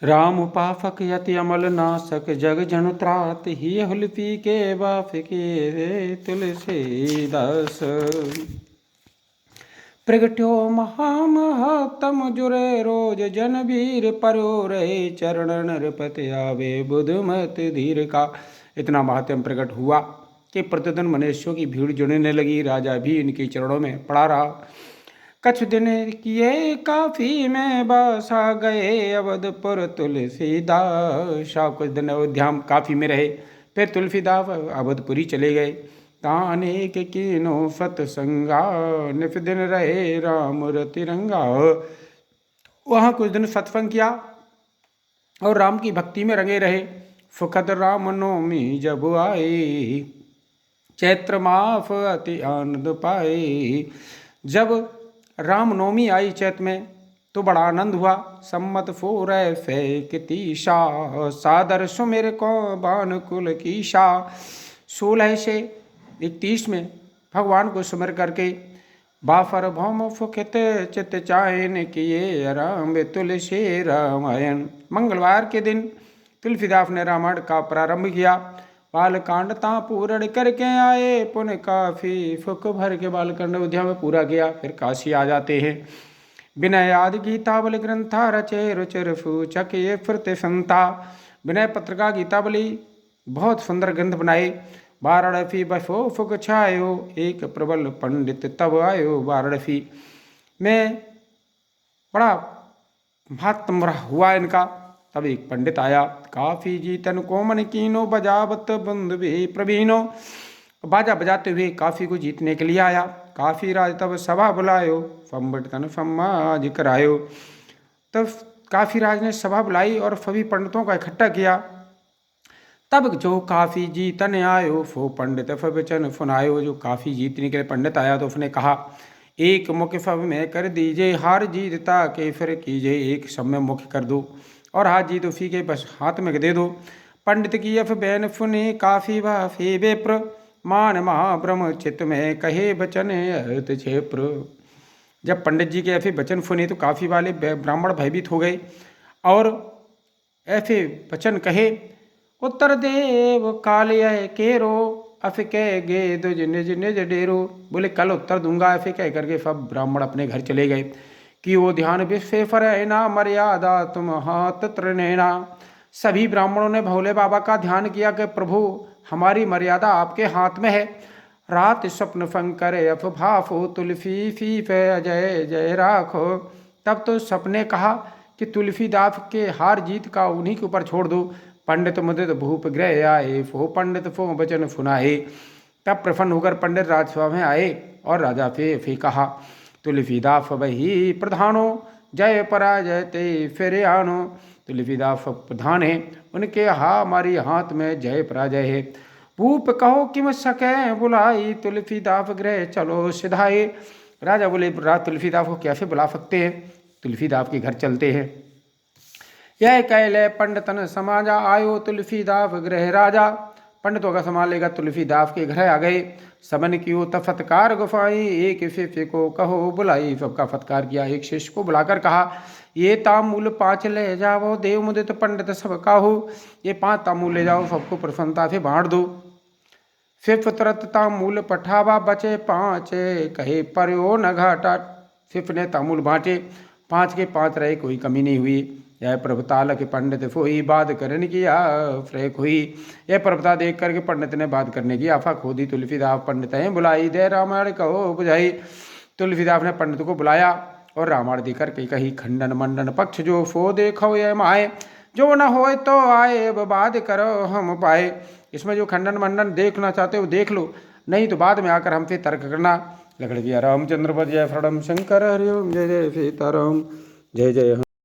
राम पाफक यति अमल नासक जग जन त्रात ही हुलपी के बाफ के तुलसीदास। प्रगट्यो महामहतम जुरे रोज जन वीर परो रहे चरण नरपति आवे बुधमत धीर का। इतना महात्म प्रकट हुआ कि प्रतिदिन मनुष्यों की भीड़ जुड़ने लगी। राजा भी इनके चरणों में पड़ा रहा। कछ दिन किए काफी में बसा गए अवधपुर तुलसीदास। कुछ दिन अयोध्या काफी में रहे, फिर तुलसीदास अवधपुरी चले गए। तानेक कीनो सतसंगा नित दिन रहे राम रति रंगा। वहाँ कुछ दिन सत्संग किया और राम की भक्ति में रंगे रहे। फुकत राम नवमी जब आए चैत्र माफ अति आनंद पाए। जब रामनवमी आई चैत में तो बड़ा आनंद हुआ। सम्मत फोर फैकतीशा सादर सुमेर को बान कुल कीशा। 16 से 31 में भगवान को सुमिर करके बाफर भौम फुकित चित चायन किए राम तुलसी रामायण। मंगलवार के दिन तुलसीदास ने रामायण का प्रारंभ किया। बालकांड ता पूर्ण करके आए पुण्य काफी फुक भर के बालकांड अयोध्या में पूरा किया। फिर काशी आ जाते हैं। विनय आदि गीतावली ग्रंथा रचे रुचिर फूचक ये फुरते संता। विनय पत्र का गीतावली बहुत सुंदर ग्रंथ बनाए। वाराणसी बसो फुक छायो एक प्रबल पंडित तब आयो। वाराणसी में बड़ा महात्म हुआ इनका। तब एक पंडित आया। काफी जीतन कोमन कीनो बजावत बंद भी प्रवीणो। बाजा बजाते हुए काफी को जीतने के लिए आया। काफी राज तब सभा बुलायो पंडितन समाज करायो। तब काफी राज ने सभा बुलाई और सभी पंडितों का इकट्ठा किया। तब जो काफी जीतन आयो फो पंडित फवचन फुनायो। जो काफी जीतने के लिए पंडित आया तो उसने कहा, एक मुख्य फव में कर दीजिए हार जीतता के फिर कीजिए एक सब में मुख्य कर दो और हाथ जीत उसी के बस हाथ में दे दो। पंडित की अफ बैन फुने काफी वाफी बेप्र मान महाब्रह्म चित्त में कहे बचन अर्थ क्षेत्र। जब पंडित जी के ऐसे वचन सुने तो काफी वाले ब्राह्मण भयभीत हो गए और ऐसे वचन कहे, उत्तर देव कालिय केरो अफ कह गे दुज निज निज डेरो। बोले कल उत्तर दूंगा ऐसे कह करके सब ब्राह्मण अपने घर चले गए। कि वो ध्यान विश्वेश्वर है ना मर्यादा तुम हाथ त्रिनेना। सभी ब्राह्मणों ने भोले बाबा का ध्यान किया कि प्रभु हमारी मर्यादा आपके हाथ में है। रात स्वप्न फंकर अफभाफो तुलसी फी पे जय जय राखो। तब तो सपने कहा कि तुलसीदास के हार जीत का उन्हीं के ऊपर छोड़ दो। पंडित मुदित भूप ग्रह आए फो पंडित फो वचन सुनाए। तब प्रसन्न होकर पंडित राजसभा में आए और राजा फे कहा, तुलसीदास वही प्रधानो जय पराजय ते फिर आनो। तुलसीदास प्रधान है, उनके हमारी हाथ में जय पराजय है। भूप कहो किम सके बुलाई तुलसीदास गृह चलो सिधाए। राजा बोले तुलसीदास को कैसे बुला सकते हैं, तुलसीदास के घर चलते हैं। यह कैले पंडितन समाजा आयो तुलसीदास गृह राजा। पंडितों का संभाल लेगा तुलसीदास के घर आ गए। सबन कियो तफत्कार गुफाई एक शिष्य को कहो बुलाई। सबका फत्कार किया। एक शिष्य को बुलाकर कहा, ये तामूल 5 ले जाओ देव मुदित पंडित सब काहो। ये 5 तामूल ले जाओ सबको प्रसन्नता से बांट दो। फिर तुरंत तामूल पठावा बचे 5 कहे पर्यो न घाटा। फिर ने तामूल बांटे 5 के 5 रहे, कोई कमी नहीं हुई। यह प्रभताल के पंडित फोई बात करने की फ्रेक हुई। यह प्रभता देख करके पंडित ने बात करने की आफा खोदी। तुलसीदास पंडित हैं बुलाई दे रामायण कहो बुझाई। तुलसीदास ने पंडित को बुलाया और रामायण देकर के कही, खंडन मंडन पक्ष जो फो देखो ये माए। जो न होए तो आए अब बात करो हम पाए। इसमें जो खंडन मंडन देखना चाहते हो देख लो, नहीं तो बाद में आकर हमसे तर्क करना। लकड़ गया रामचंद्र पद जय फ्रणम शंकर हरिओम जय जय सीताराम जय जय।